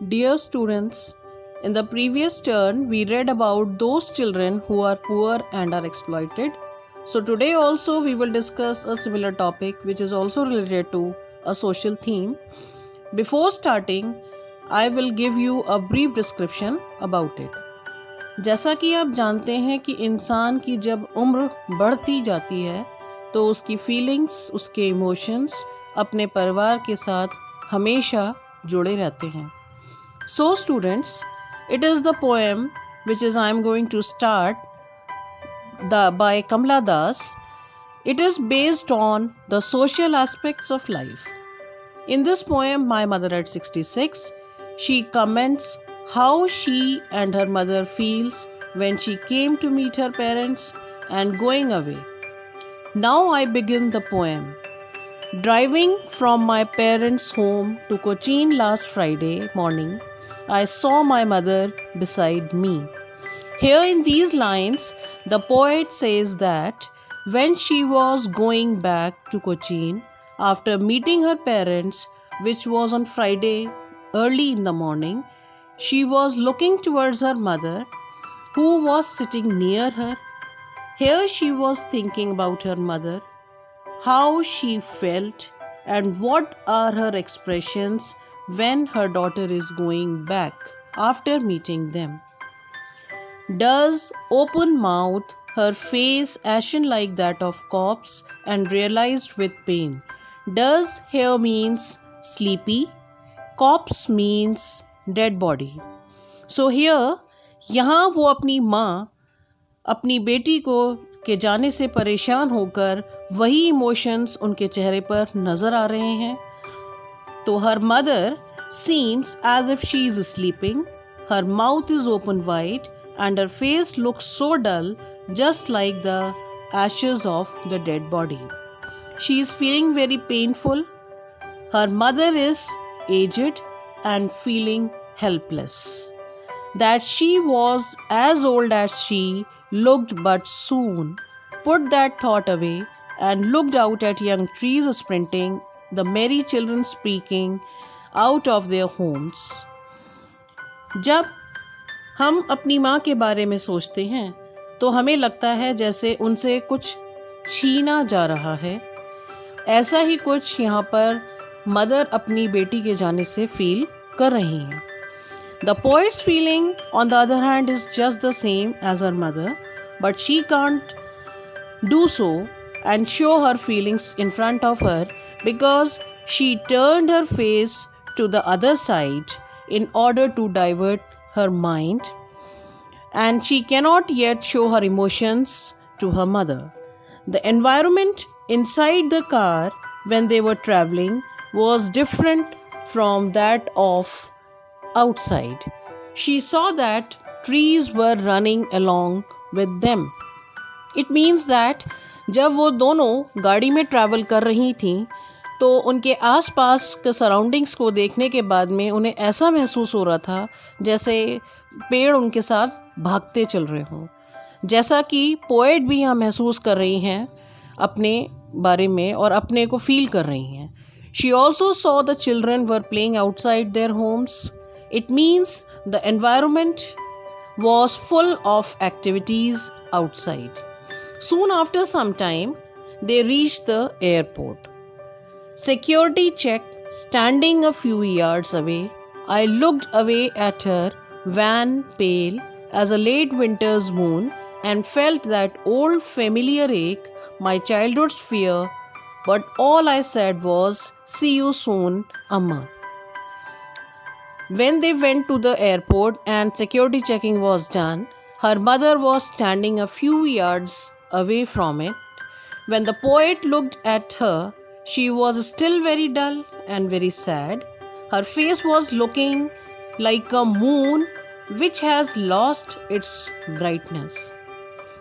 Dear students, in the previous turn, we read about those children who are poor and are exploited. So, today also we will discuss a similar topic which is also related to a social theme. Before starting, I will give you a brief description about it. जैसा कि आप जानते हैं कि इंसान की जब उम्र बढ़ती जाती है तो उसकी फीलिंग्स, उसके इमोशंस अपने परिवार के साथ हमेशा जुड़े रहते हैं. So students, it is the poem which is I am going to start by Kamala Das. It is based on the social aspects of life. In this poem, My Mother at 66, she comments how she and her mother feels when she came to meet her parents and going away. Now I begin the poem. Driving from my parents' home to Cochin last Friday morning, I saw my mother beside me. Here in these lines, the poet says that when she was going back to Cochin after meeting her parents, which was on Friday early in the morning, she was looking towards her mother, who was sitting near her. Here she was thinking about her mother, how she felt, and what are her expressions when her daughter is going back after meeting them. Does open mouth, her face ashen like that of corpse and realized with pain. Does here means sleepy, corpse means dead body. So here, यहाँ वो अपनी माँ अपनी बेटी को के जाने से परेशान होकर वही इमोशंस उनके चेहरे पर नज़र आ रहे हैं. तो her mother seems as if she is sleeping, her mouth is open wide and her face looks so dull, just like the ashes of the dead body. She is feeling very painful. Her mother is aged and feeling helpless. That she was as old as she looked, but soon put that thought away and looked out at young trees sprinting, the merry children speaking out of their homes. जब हम अपनी माँ के बारे में सोचते हैं तो हमें लगता है जैसे उनसे कुछ छीना जा रहा है. ऐसा ही कुछ यहाँ पर मदर अपनी बेटी के जाने से फील कर रही हैं. The poet's feeling, on the other hand, is just the same as her mother, but she can't do so and show her feelings in front of her because she turned her face to the other side in order to divert her mind, and she cannot yet show her emotions to her mother. The environment inside the car when they were traveling was different from that of outside. She saw that trees were running along with them. It means that जब वो दोनों गाड़ी में travel कर रही थीं तो उनके आसपास के सराउंडिंग्स को देखने के बाद में उन्हें ऐसा महसूस हो रहा था जैसे पेड़ उनके साथ भागते चल रहे हों. जैसा कि पोएट भी यहाँ महसूस कर रही हैं अपने बारे में और अपने को फील कर रही हैं. She also saw the children were playing outside their homes. It means the environment was full of activities outside. Soon after some time, they reached the airport. Security check standing a few yards away, I looked away at her, wan, pale as a late winter's moon, and felt that old familiar ache, my childhood's fear, but all I said was, "See you soon, Amma." When they went to the airport and security checking was done, her mother was standing a few yards away from it. When the poet looked at her, she was still very dull and very sad. Her face was looking like a moon which has lost its brightness.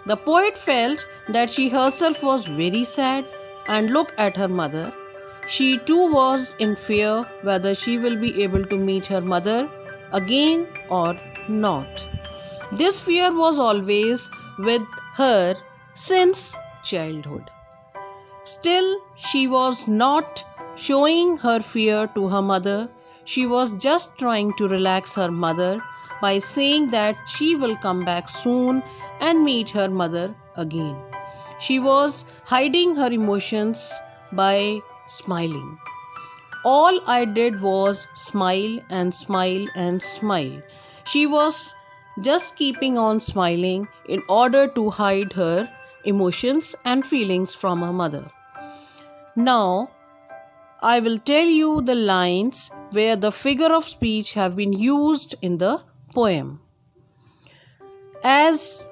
The poet felt that she herself was very sad and looked at her mother. She too was in fear whether she will be able to meet her mother again or not. This fear was always with her since childhood. Still, she was not showing her fear to her mother. she was just trying to relax her mother by saying that she will come back soon and meet her mother again. She was hiding her emotions by smiling. All I did was smile and smile and smile. She was just keeping on smiling in order to hide her emotions and feelings from her mother. Now, I will tell you the lines where the figure of speech have been used in the poem. As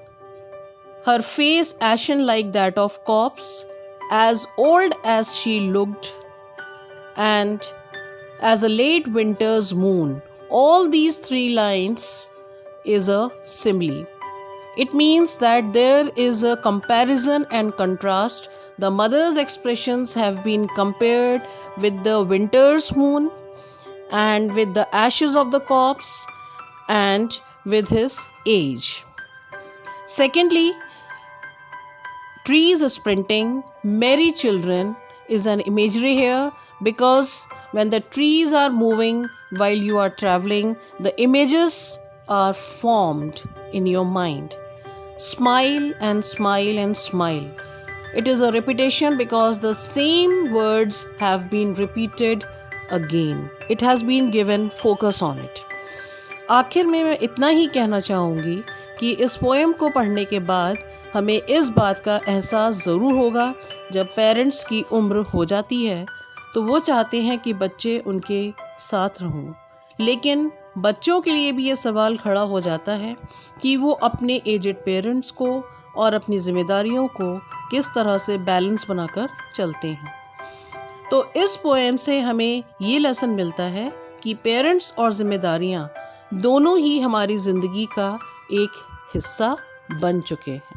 her face ashen like that of corpse, as old as she looked, and as a late winter's moon. All these three lines is a simile. It means that there is a comparison and contrast. The mother's expressions have been compared with the winter's moon and with the ashes of the corpse and with his age. Secondly, trees sprinting, merry children is an imagery here, because when the trees are moving while you are traveling, the images are formed in your mind. Smile and smile and smile. It is a repetition because the same words have been repeated again. It has been given focus on it. आखिर में मैं इतना ही कहना चाहूँगी कि इस poem को पढ़ने के बाद हमें इस बात का एहसास ज़रूर होगा, जब पेरेंट्स की उम्र हो जाती है तो वो चाहते हैं कि बच्चे उनके साथ रहें, लेकिन बच्चों के लिए भी ये सवाल खड़ा हो जाता है कि वो अपने एजेड पेरेंट्स को और अपनी ज़िम्मेदारियों को किस तरह से बैलेंस बनाकर चलते हैं। तो इस पोएम से हमें ये लेसन मिलता है कि पेरेंट्स और ज़िम्मेदारियाँ दोनों ही हमारी ज़िंदगी का एक हिस्सा बन चुके हैं।